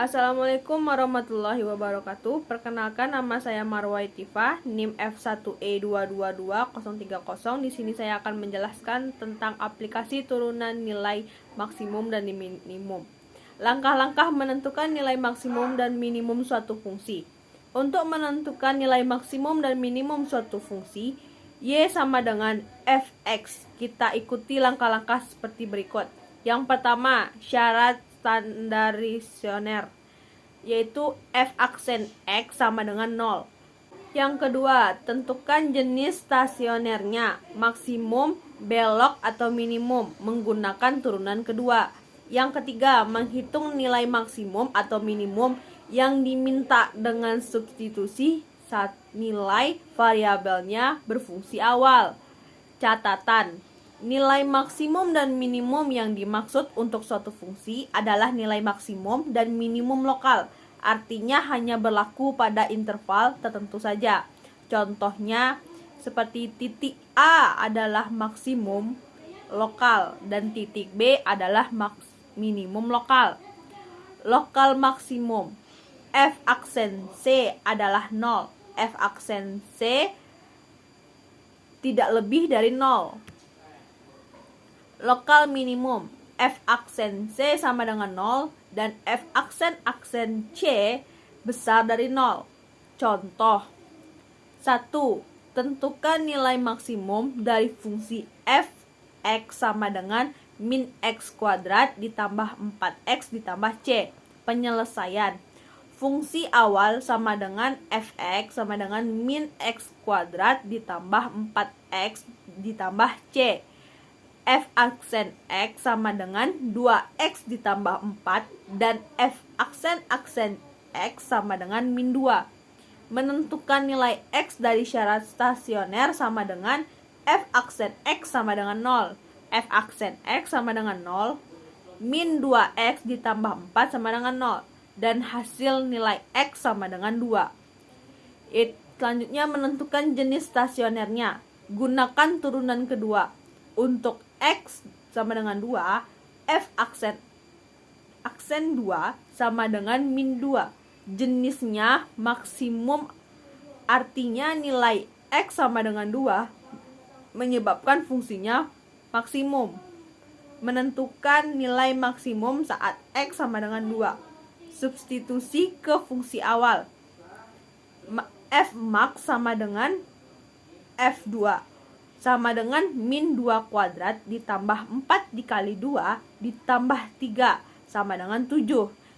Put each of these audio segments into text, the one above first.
Assalamualaikum warahmatullahi wabarakatuh. Perkenalkan, nama saya Marwa Itifah, NIM F1E222030. Di sini saya akan menjelaskan tentang aplikasi turunan nilai maksimum dan minimum. Langkah-langkah menentukan nilai maksimum dan minimum suatu fungsi. Untuk menentukan nilai maksimum dan minimum suatu fungsi, Y sama dengan Fx. Kita ikuti langkah-langkah seperti berikut. Yang pertama, syarat standarisioner, yaitu f aksen x sama dengan 0. Yang kedua, tentukan jenis stasionernya, maksimum, belok, atau minimum, menggunakan turunan kedua. Yang ketiga, menghitung nilai maksimum atau minimum yang diminta dengan substitusi saat nilai variabelnya berfungsi awal. Catatan: nilai maksimum dan minimum yang dimaksud untuk suatu fungsi adalah nilai maksimum dan minimum lokal. Artinya hanya berlaku pada interval tertentu saja. Contohnya seperti titik A adalah maksimum lokal dan titik B adalah minimum lokal. Lokal maksimum F aksen C adalah 0. F aksen C tidak lebih dari 0. Lokal minimum F aksen C sama dengan 0 dan F aksen C besar dari 0. Contoh 1. Tentukan nilai maksimum dari fungsi Fx sama dengan min x kuadrat ditambah 4x ditambah c. Penyelesaian: fungsi awal sama dengan Fx sama dengan min x kuadrat ditambah 4x ditambah c. F aksen x sama dengan 2x ditambah 4 dan F aksen x sama dengan min 2. Menentukan nilai x dari syarat stasioner sama dengan F aksen x sama dengan 0. F aksen x sama dengan 0, min 2x ditambah 4 sama dengan 0, dan hasil nilai x sama dengan 2. Selanjutnya, menentukan jenis stasionernya. Gunakan turunan kedua. Untuk x sama dengan 2, F aksen 2 sama dengan min 2. Jenisnya maksimum, artinya nilai x sama dengan 2 menyebabkan fungsinya maksimum. Menentukan nilai maksimum saat x sama dengan 2. Substitusi ke fungsi awal. F max sama dengan F2 sama dengan min 2 kuadrat ditambah 4 dikali 2 ditambah 3 sama dengan 7.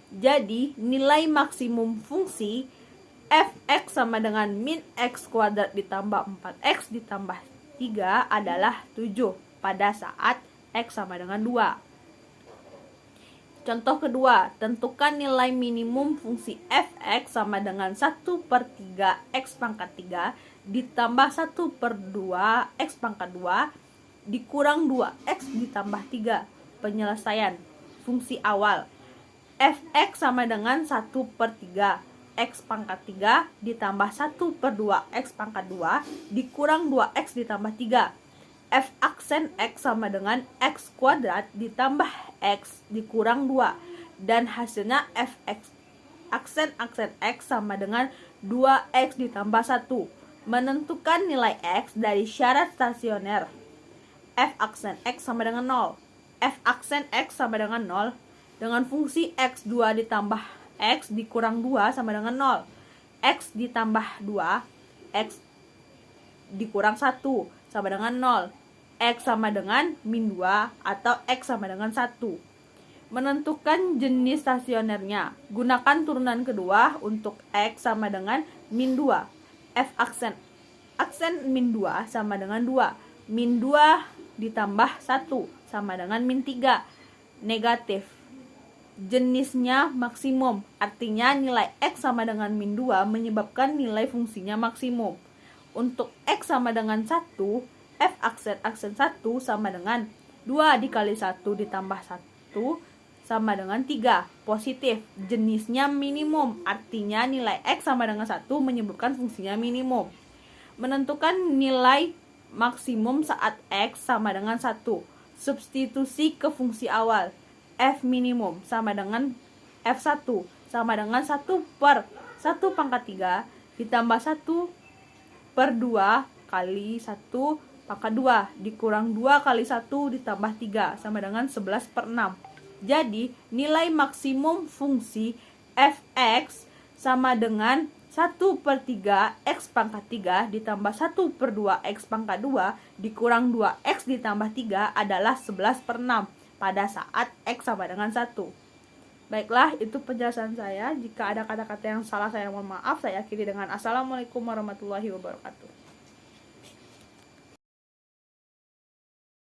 Jadi nilai maksimum fungsi Fx sama dengan min x kuadrat ditambah 4x ditambah 3 adalah 7 pada saat x sama dengan 2. Contoh kedua, tentukan nilai minimum fungsi Fx sama dengan 1/3 x pangkat 3 ditambah 1/2 x pangkat 2 dikurang 2x ditambah 3. Penyelesaian: fungsi awal Fx sama dengan 1/3 x pangkat 3 ditambah 1/2 x pangkat 2 dikurang 2x ditambah 3. F aksen x sama dengan x kuadrat ditambah x dikurang 2, dan hasilnya F aksen x sama dengan 2x ditambah 1. Menentukan nilai x dari syarat stasioner. F aksen x sama dengan 0. F aksen x sama dengan 0 dengan fungsi x2 ditambah x dikurang 2 sama dengan 0. X ditambah 2, x dikurang 1 sama dengan 0. X sama dengan min 2 atau x sama dengan 1. Menentukan jenis stasionernya. Gunakan turunan kedua untuk x sama dengan min 2. F aksen min 2 sama dengan 2. Min 2 ditambah 1 sama dengan min 3. Negatif. Jenisnya maksimum, artinya nilai x sama dengan min 2 menyebabkan nilai fungsinya maksimum. Untuk x sama dengan 1, F aksen 1 sama dengan 2 dikali 1 ditambah 1 sama dengan 3. Positif. Jenisnya minimum, artinya nilai x sama dengan 1 menyebabkan fungsinya minimum. Menentukan nilai maksimum saat x sama dengan 1. Substitusi ke fungsi awal. F minimum sama dengan F1 sama dengan 1/1 pangkat 3 ditambah 1/2 kali 1/2 dikurang 2 kali 1 ditambah 3 sama dengan 11/6. Jadi nilai maksimum fungsi f(x) sama dengan 1/3 x pangkat 3 ditambah 1/2 x pangkat 2 dikurang 2x ditambah 3 adalah 11/6 pada saat x sama dengan 1. Baiklah, itu penjelasan saya. Jika ada kata-kata yang salah saya mohon maaf. Saya akhiri dengan Assalamualaikum warahmatullahi wabarakatuh.